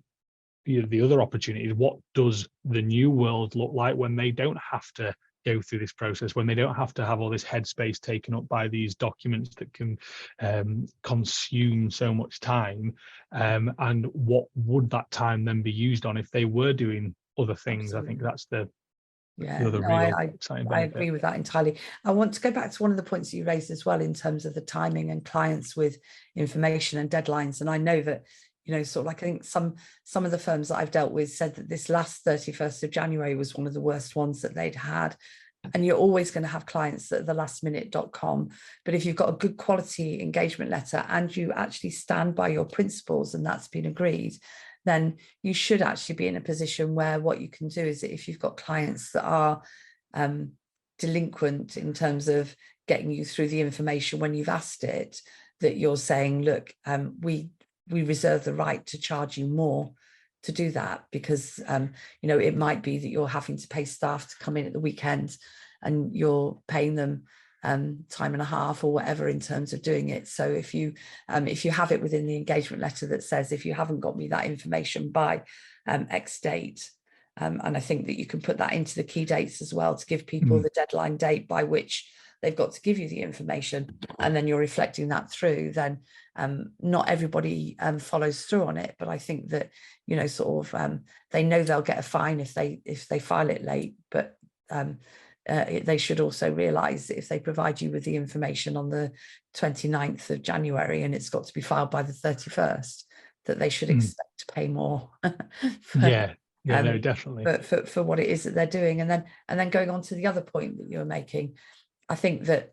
the other opportunity is, what does the new world look like when they don't have to go through this process, when they don't have to have all this headspace taken up by these documents that can consume so much time, and what would that time then be used on if they were doing other things? Absolutely. I think that's the other real exciting benefit. I agree with that entirely. I want to go back to one of the points that you raised as well in terms of the timing and clients with information and deadlines. And I know that, you know, sort of like, I think some of the firms that I've dealt with said that this last 31st of January was one of the worst ones that they'd had. And you're always going to have clients that are the lastminute.com. But if you've got a good quality engagement letter and you actually stand by your principles and that's been agreed, then you should actually be in a position where what you can do is that if you've got clients that are delinquent in terms of getting you through the information when you've asked it, that you're saying, look, we reserve the right to charge you more to do that, because you know, it might be that you're having to pay staff to come in at the weekend and you're paying them time and a half or whatever in terms of doing it. So if you have it within the engagement letter that says, if you haven't got me that information by X date, and I think that you can put that into the key dates as well to give people the deadline date by which they've got to give you the information, and then you're reflecting that through, then not everybody follows through on it. But I think that, you know, sort of they know they'll get a fine if they file it late, but they should also realise that if they provide you with the information on the 29th of January and it's got to be filed by the 31st, that they should expect to pay more. No, definitely. For what it is that they're doing. And then going on to the other point that you were making, I think that,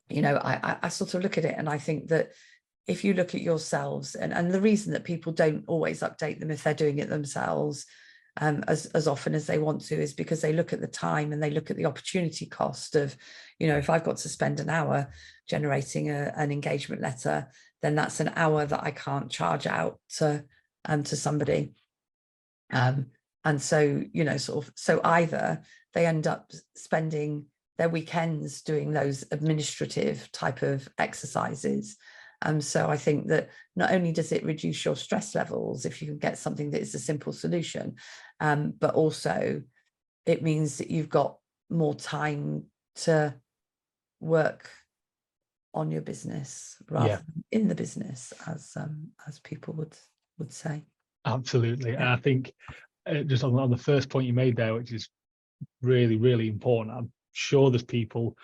you know, I sort of look at it and I think that if you look at yourselves, and the reason that people don't always update them if they're doing it themselves as often as they want to, is because they look at the time and they look at the opportunity cost of, you know, if I've got to spend an hour generating an engagement letter, then that's an hour that I can't charge out to somebody. And so, you know, sort of, so either they end up spending their weekends doing those administrative type of exercises. So I think that not only does it reduce your stress levels if you can get something that is a simple solution, but also it means that you've got more time to work on your business rather than in the business, as people would say. Absolutely. And I think just on the first point you made there, which is really, really important, I'm sure there's people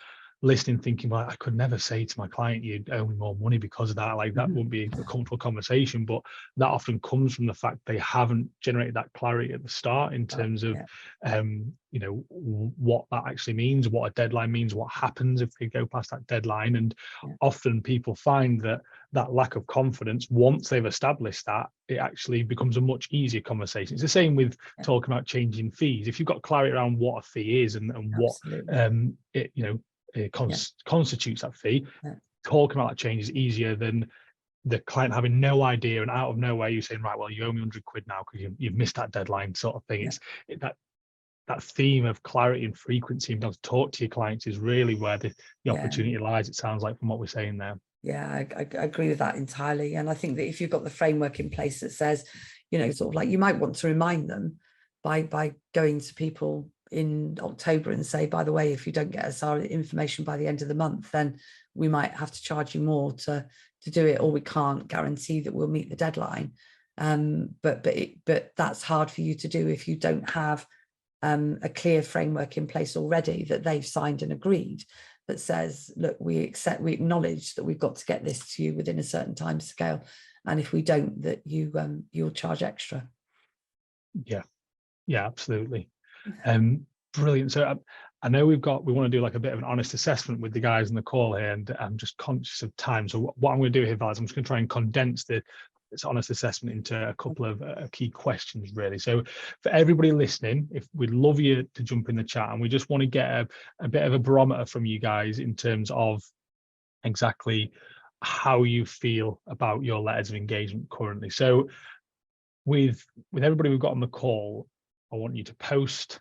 listening thinking, well, I could never say to my client, you owe me more money because of that. Like, that wouldn't be a comfortable conversation. But that often comes from the fact they haven't generated that clarity at the start in terms of you know, what that actually means, what a deadline means, what happens if they go past that deadline. And often people find that lack of confidence, once they've established that, it actually becomes a much easier conversation. It's the same with talking about changing fees. If you've got clarity around what a fee is and what it, you know, it constitutes that fee, talking about that change is easier than the client having no idea, and out of nowhere you saying, right, well, you owe me 100 quid now because you've missed that deadline, sort of thing. It's that theme of clarity and frequency and being able to talk to your clients is really where the opportunity lies, it sounds like, from what we're saying there. Yeah, I agree with that entirely. And I think that if you've got the framework in place that says, you know, sort of like, you might want to remind them by going to people in October and say, by the way, if you don't get us our information by the end of the month, then we might have to charge you more to do it, or we can't guarantee that we'll meet the deadline. But that's hard for you to do if you don't have a clear framework in place already that they've signed and agreed, that says, look, we acknowledge that we've got to get this to you within a certain time scale, and if we don't, that you'll charge extra. Yeah, absolutely. Brilliant. So I know we want to do like a bit of an honest assessment with the guys on the call here, and I'm just conscious of time. So what I'm going to do here, Val, is I'm just going to try and condense this honest assessment into a couple of key questions, really. So for everybody listening, if we'd love you to jump in the chat, and we just want to get a bit of a barometer from you guys in terms of exactly how you feel about your letters of engagement currently. So with everybody we've got on the call, I want you to post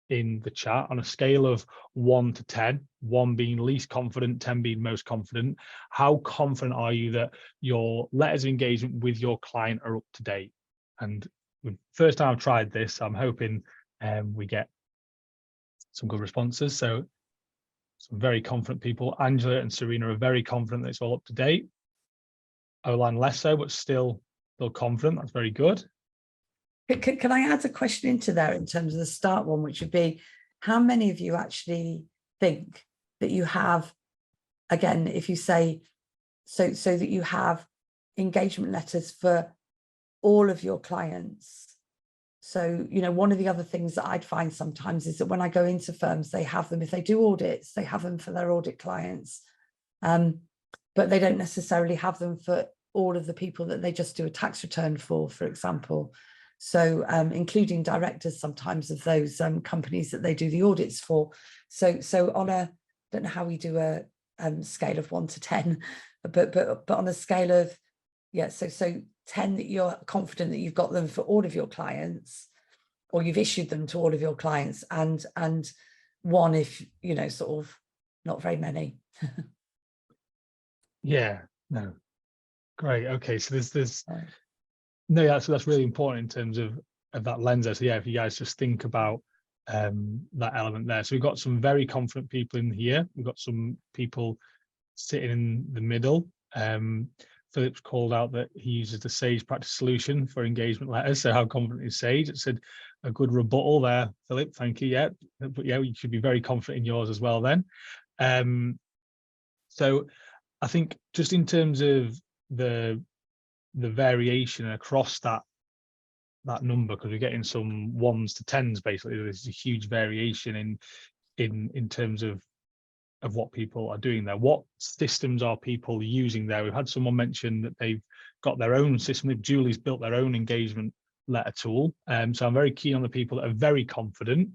in the chat on a scale of 1 to 10, 1 being least confident, 10 being most confident. How confident are you that your letters of engagement with your client are up to date? And the first time I've tried this, I'm hoping we get some good responses. So some very confident people. Angela and Serena are very confident that it's all up to date. Oline less so, but still confident. That's very good. Can I add a question into there in terms of the start one, which would be, how many of you actually think that you have, again, if you say, so that you have engagement letters for all of your clients? So, you know, one of the other things that I'd find sometimes is that when I go into firms, they have them, if they do audits, they have them for their audit clients, but they don't necessarily have them for all of the people that they just do a tax return for example. So including directors sometimes of those companies that they do the audits for. So on a, I don't know how we do a scale of 1 to 10, but on a scale of, yeah, so 10 that you're confident that you've got them for all of your clients, or you've issued them to all of your clients, and 1 if, you know, sort of not very many. Yeah, no, great. Okay, so there's no, yeah, so that's really important in terms of that lens there. So yeah, if you guys just think about that element there. So we've got some very confident people in here. We've got some people sitting in the middle. Philip's called out that he uses the Sage practice solution for engagement letters. So how confident is Sage? It said a good rebuttal there, Philip. Thank you. Yeah, but yeah, you should be very confident in yours as well then. So I think just in terms of the variation across that number, because we're getting some 1s to 10s, basically there's a huge variation in terms of what people are doing there. What systems are people using there? We've had someone mention that they've got their own system. Julie's built their own engagement letter tool. So I'm very keen on the people that are very confident,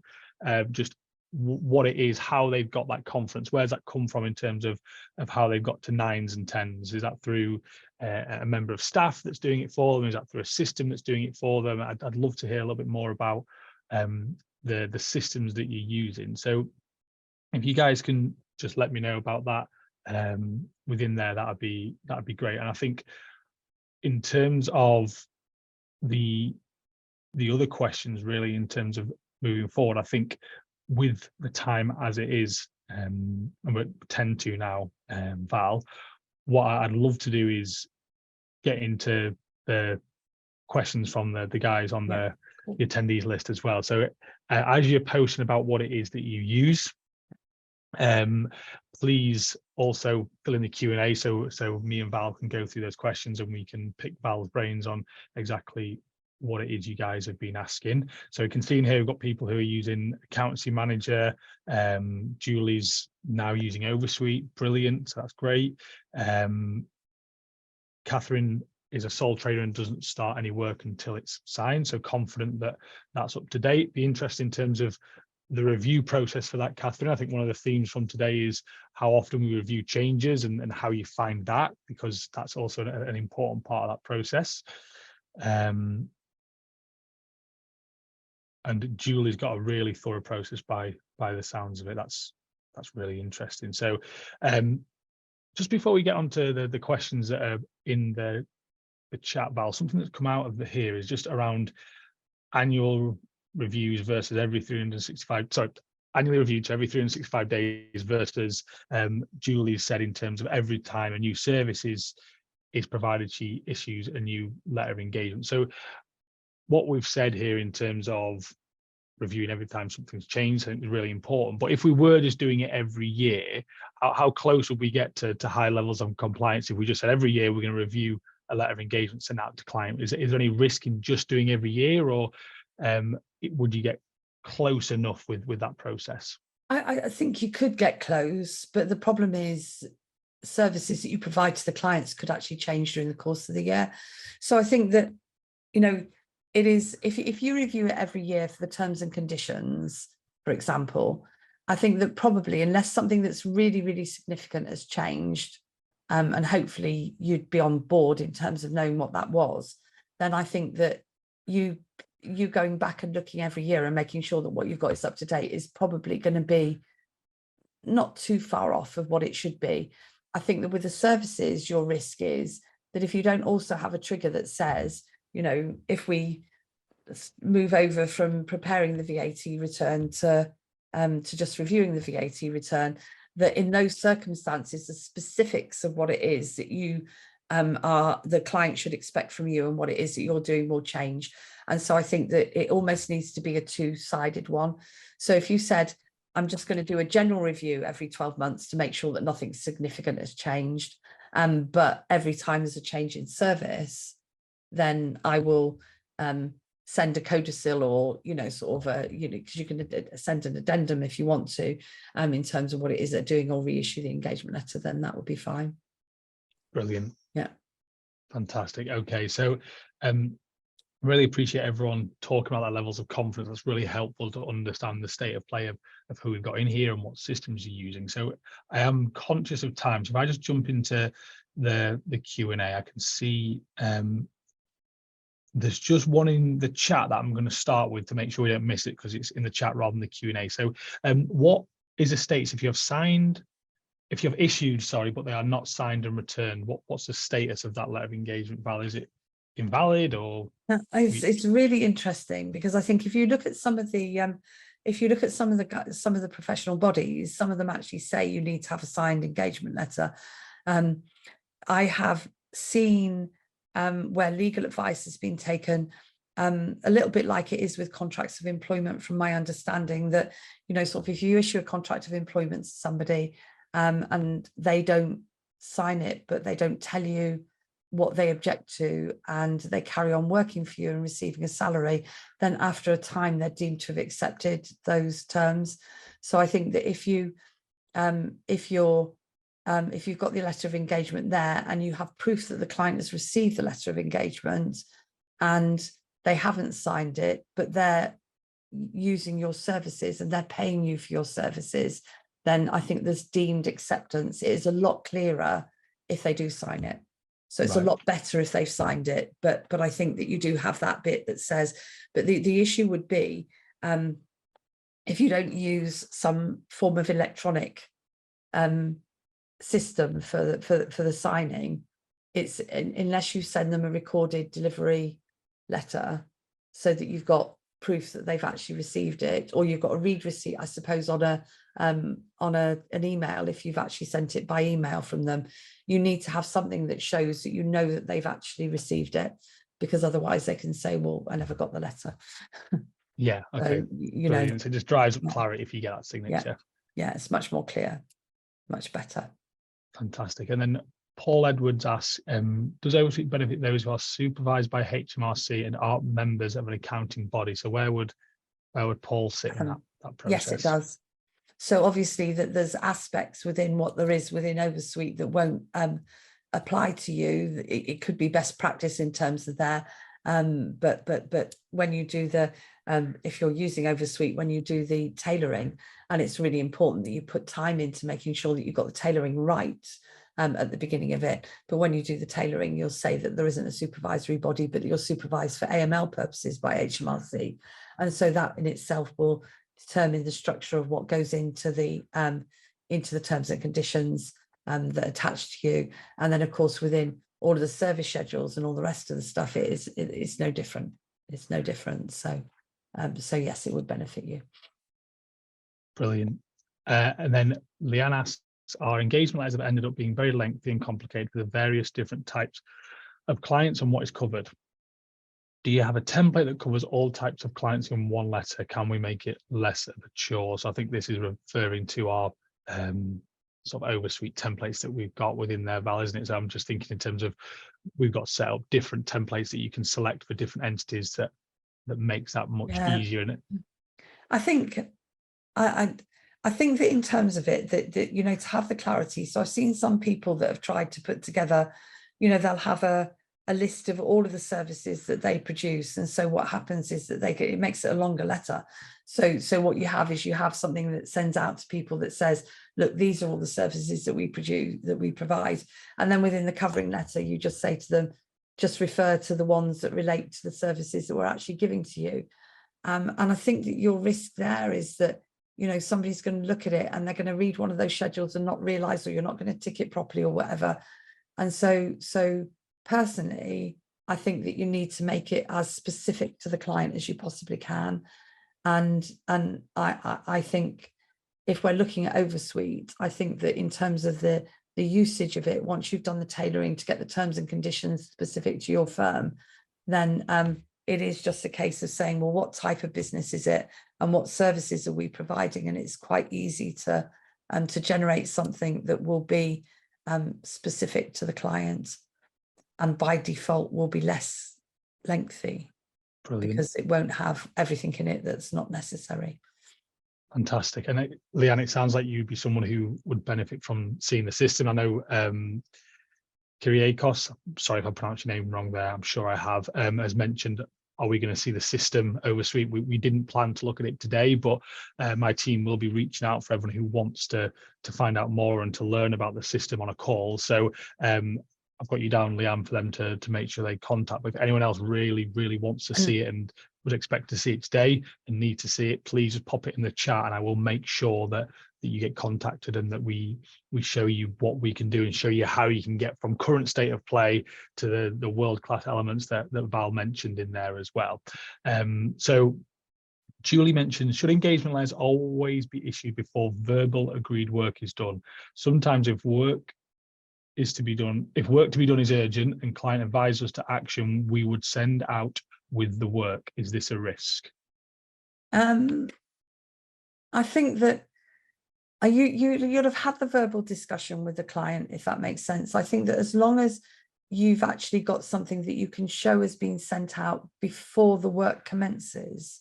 just what it is, how they've got that confidence. Where's that come from in terms of how they've got to 9s and 10s? Is that through a member of staff that's doing it for them? Is that through a system that's doing it for them? I'd love to hear a little bit more about the systems that you're using. So if you guys can just let me know about that within there, that'd be great. And I think in terms of the other questions, really, in terms of moving forward, I think with the time as it is, and we're 10 to now, Val, what I'd love to do is get into the questions from the guys on the attendees list as well. So as you're posting about what it is that you use, please also fill in the Q&A so me and Val can go through those questions and we can pick Val's brains on exactly what it is you guys have been asking. So you can see in here we've got people who are using Accountancy Manager. Julie's now using Oversuite, brilliant, so that's great. Catherine is a sole trader and doesn't start any work until it's signed, so confident that that's up to date. Be interested in terms of the review process for that, Catherine. I think one of the themes from today is how often we review changes and how you find that, because that's also an important part of that process. and Julie's got a really thorough process by the sounds of it. That's really interesting. So just before we get on to the questions that are in the chat, Val, something that's come out of here is just around annual reviews versus every 365, sorry, annually reviewed to every 365 days versus Julie said in terms of every time a new service is provided, she issues a new letter of engagement. So what we've said here in terms of reviewing every time something's changed, I think is really important. But if we were just doing it every year, how close would we get to high levels of compliance if we just said every year we're going to review a letter of engagement sent out to client? Is there any risk in just doing every year, or would you get close enough with that process? I think you could get close, but the problem is services that you provide to the clients could actually change during the course of the year. So I think that, it is, if you review it every year for the terms and conditions, for example, I think that probably, unless something that's really, really significant has changed, and hopefully you'd be on board in terms of knowing what that was, then I think that you going back and looking every year and making sure that what you've got is up to date is probably going to be not too far off of what it should be. I think that with the services, your risk is that if you don't also have a trigger that says, if we move over from preparing the VAT return to just reviewing the VAT return, that in those circumstances, the specifics of what it is that you the client should expect from you and what it is that you're doing will change. And so I think that it almost needs to be a two-sided one. So if you said, I'm just going to do a general review every 12 months to make sure that nothing significant has changed, but every time there's a change in service, then I will send a codicil, or sort of because you can send an addendum if you want to, in terms of what it is they're doing, or reissue the engagement letter, then that would be fine. Brilliant. Yeah, fantastic. Okay, so really appreciate everyone talking about that levels of confidence. That's really helpful to understand the state of play of who we've got in here and what systems you're using. So I am conscious of time, so if I just jump into the Q&A, I can see there's just one in the chat that I'm going to start with to make sure we don't miss it, because it's in the chat rather than the Q&A. So what is the status if you have issued, but they are not signed and returned? What's the status of that letter of engagement, Val? Is it invalid, or? It's really interesting, because I think if you look at some of the some of the professional bodies, some of them actually say you need to have a signed engagement letter. I have seen where legal advice has been taken, a little bit like it is with contracts of employment, from my understanding, that sort of if you issue a contract of employment to somebody and they don't sign it, but they don't tell you what they object to, and they carry on working for you and receiving a salary, then after a time they're deemed to have accepted those terms. So I think that if you've got the letter of engagement there and you have proof that the client has received the letter of engagement and they haven't signed it, but they're using your services and they're paying you for your services, then I think there's deemed acceptance. It is a lot clearer if they do sign it. So it's a lot better if they've signed it, but I think that you do have that bit that says, but the issue would be if you don't use some form of electronic system for the signing, it's unless you send them a recorded delivery letter so that you've got proof that they've actually received it, or you've got a read receipt, I suppose, on an email. If you've actually sent it by email from them, you need to have something that shows that that they've actually received it, because otherwise they can say, well, I never got the letter. Yeah, okay. So, so it just drives up clarity if you get that signature. Yeah, it's much more clear, much better. Fantastic. And then Paul Edwards asks, does Oversweet benefit those who are supervised by HMRC and are members of an accounting body? So where would Paul sit in that process? Yes, it does. So obviously that there's aspects within what there is within Oversweet that won't apply to you. It could be best practice in terms of there. But when you do if you're using Oversweet, when you do the tailoring, and it's really important that you put time into making sure that you've got the tailoring right at the beginning of it. But when you do the tailoring, you'll say that there isn't a supervisory body, but you're supervised for AML purposes by HMRC. And so that in itself will determine the structure of what goes into the terms and conditions that attach to you. And then of course within all of the service schedules and all the rest of the stuff, it's no different. It's no different. So yes, it would benefit you. Brilliant. And then Leanne asks, our engagement letters have ended up being very lengthy and complicated with the various different types of clients and what is covered. Do you have a template that covers all types of clients in one letter? Can we make it less of a chore? So I think this is referring to our sort of oversuite templates that we've got within there, Val, isn't it? So I'm just thinking in terms of, we've got set up different templates that you can select for different entities that makes that much easier. And I think I think that in terms of it, that to have the clarity. So I've seen some people that have tried to put together, they'll have a list of all of the services that they produce, and so what happens is that it makes it a longer letter. So what you have is you have something that sends out to people that says, look, these are all the services that we provide, and then within the covering letter you just say to them, just refer to the ones that relate to the services that we're actually giving to you. And I think that your risk there is that somebody's going to look at it and they're going to read one of those schedules and not realize, or you're not going to tick it properly or whatever. And so personally, I think that you need to make it as specific to the client as you possibly can. And I think if we're looking at oversuite, I think that in terms of the usage of it, once you've done the tailoring to get the terms and conditions specific to your firm, then it is just a case of saying, well, what type of business is it and what services are we providing? And it's quite easy to generate something that will be specific to the client, and by default will be less lengthy. Brilliant. Because it won't have everything in it that's not necessary. Fantastic. And Leanne, it sounds like you'd be someone who would benefit from seeing the system. I know Kyriakos, sorry if I pronounced your name wrong there, I'm sure I have, as mentioned, are we going to see the system oversuite? We didn't plan to look at it today, but my team will be reaching out for everyone who wants to find out more and to learn about the system on a call. So I've got you down, Leanne, for them to make sure they contact. But if anyone else really wants to see it and would expect to see it today and need to see it, please just pop it in the chat and I will make sure that you get contacted and that we show you what we can do and show you how you can get from current state of play to the world-class elements that Val mentioned in there as well. So Julie mentioned, should engagement letters always be issued before verbal agreed work is done? Sometimes if work to be done is urgent and client advises us to action, we would send out with the work. Is this a risk? I think that you'd have had the verbal discussion with the client, if that makes sense. I think that as long as you've actually got something that you can show as being sent out before the work commences.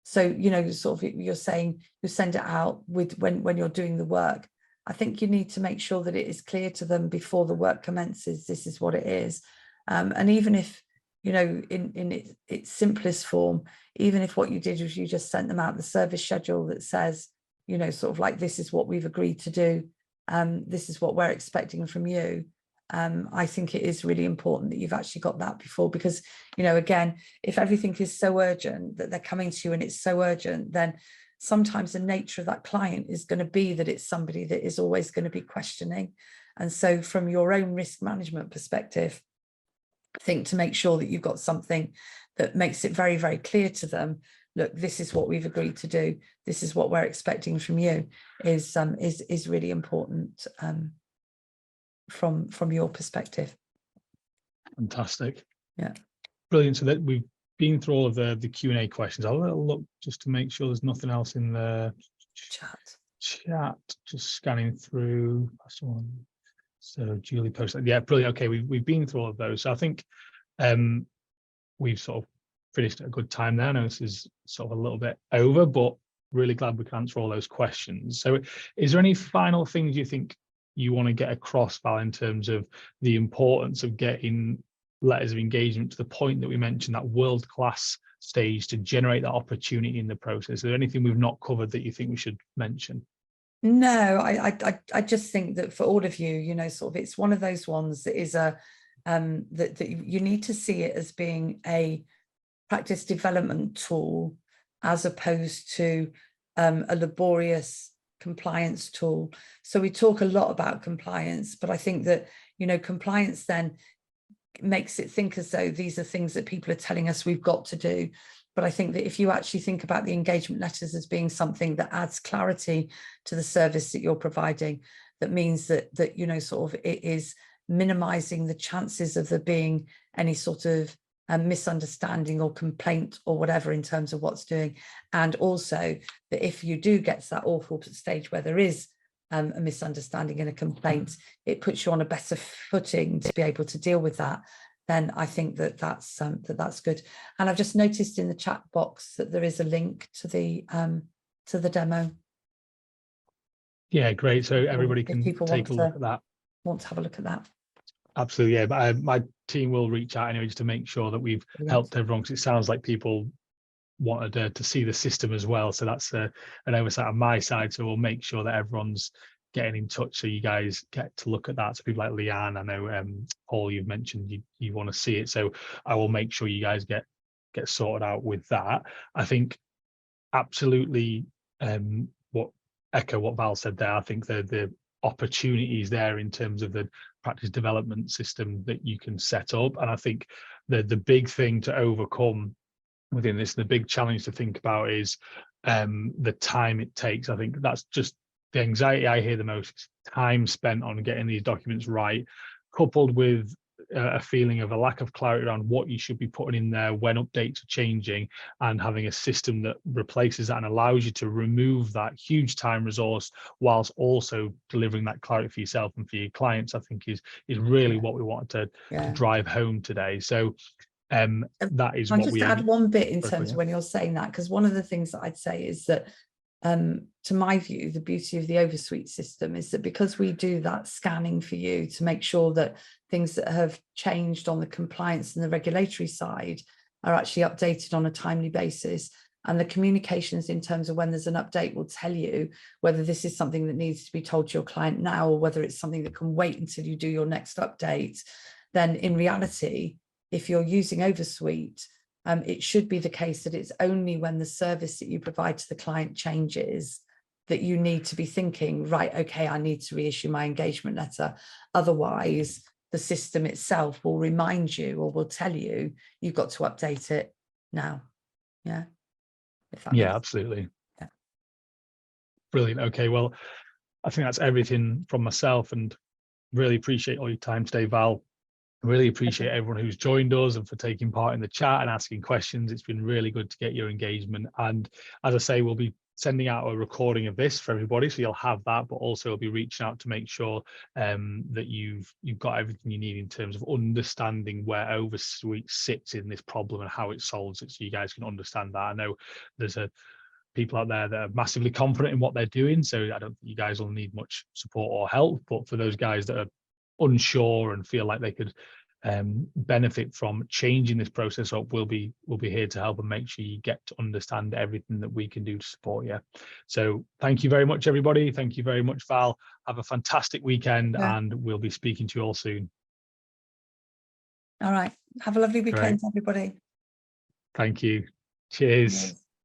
So, sort of you're saying you send it out with when you're doing the work. I think you need to make sure that it is clear to them before the work commences, this is what it is. And even if, in its simplest form, even if what you did was you just sent them out the service schedule that says, sort of like, this is what we've agreed to do. This is what we're expecting from you. I think it is really important that you've actually got that before, because, again, if everything is so urgent that they're coming to you and it's so urgent, then sometimes the nature of that client is going to be that it's somebody that is always going to be questioning. And so from your own risk management perspective, I think to make sure that you've got something that makes it very, very clear to them, look, this is what we've agreed to do, this is what we're expecting from you, is really important from your perspective. Fantastic. Yeah. Brilliant. So that we've been through all of the Q&A questions. I'll have a look just to make sure there's nothing else in the chat. Just scanning through. So Julie posted, yeah, brilliant. Okay, we've been through all of those. So I think we've sort of finished at a good time there. I know this is sort of a little bit over, but really glad we can answer all those questions. So is there any final things you think you want to get across, Val, in terms of the importance of getting letters of engagement to the point that we mentioned, that world-class stage, to generate that opportunity in the process? Is there anything we've not covered that you think we should mention? No, I just think that for all of you, sort of, it's one of those ones that is that you need to see it as being a practice development tool as opposed to a laborious compliance tool. So we talk a lot about compliance, but I think that, you know, compliance then makes it think as though these are things that people are telling us we've got to do. But I think that if you actually think about the engagement letters as being something that adds clarity to the service that you're providing, that means that you know, sort of it is minimizing the chances of there being any sort of misunderstanding or complaint or whatever in terms of what's doing. And also that if you do get to that awful stage where there is a misunderstanding and a complaint, it puts you on a better footing to be able to deal with that. Then I think that that's good. And I've just noticed in the chat box that there is a link to the demo. Yeah, great. So everybody can take a look at that. Want to have a look at that. Absolutely, yeah. But my team will reach out anyway just to make sure that we've helped everyone, because it sounds like people wanted to see the system as well. So that's an oversight on my side. So we'll make sure that everyone's getting in touch so you guys get to look at that. So people like Leanne, I know Paul, you've mentioned you want to see it. So I will make sure you guys get sorted out with that. I think absolutely echo what Val said there. I think the opportunities there in terms of the practice development system that you can set up. And I think the big thing to overcome within this, the big challenge to think about is the time it takes. I think that's just the anxiety I hear the most, time spent on getting these documents right, coupled with a feeling of a lack of clarity around what you should be putting in there when updates are changing, and having a system that replaces that and allows you to remove that huge time resource whilst also delivering that clarity for yourself and for your clients, I think is really what we wanted to drive home today. So that is I'll what just add one bit in terms of when you're saying that, because one of the things that I'd say is that to my view, the beauty of the oversuite system is that because we do that scanning for you to make sure that things that have changed on the compliance and the regulatory side are actually updated on a timely basis, and the communications in terms of when there's an update will tell you whether this is something that needs to be told to your client now or whether it's something that can wait until you do your next update, then in reality, if you're using oversuite, it should be the case that it's only when the service that you provide to the client changes that you need to be thinking, right, okay, I need to reissue my engagement letter. Otherwise, the system itself will remind you or will tell you you've got to update it now. Yeah. Yeah, absolutely. Yeah. Brilliant. Okay, well, I think that's everything from myself, and really appreciate all your time today, Val. Really appreciate everyone who's joined us and for taking part in the chat and asking questions. It's been really good to get your engagement. And as I say, we'll be sending out a recording of this for everybody, so you'll have that, but also we'll be reaching out to make sure that you've got everything you need in terms of understanding where oversuite sits in this problem and how it solves it, so you guys can understand that. I know there's people out there that are massively confident in what they're doing, so I don't think you guys will need much support or help. But for those guys that are unsure and feel like they could benefit from changing this process up, we'll be here to help and make sure you get to understand everything that we can do to support you. So thank you very much, everybody. Thank you very much, Val. Have a fantastic weekend, and we'll be speaking to you all soon. All right, have a lovely weekend, everybody. Thank you. Cheers.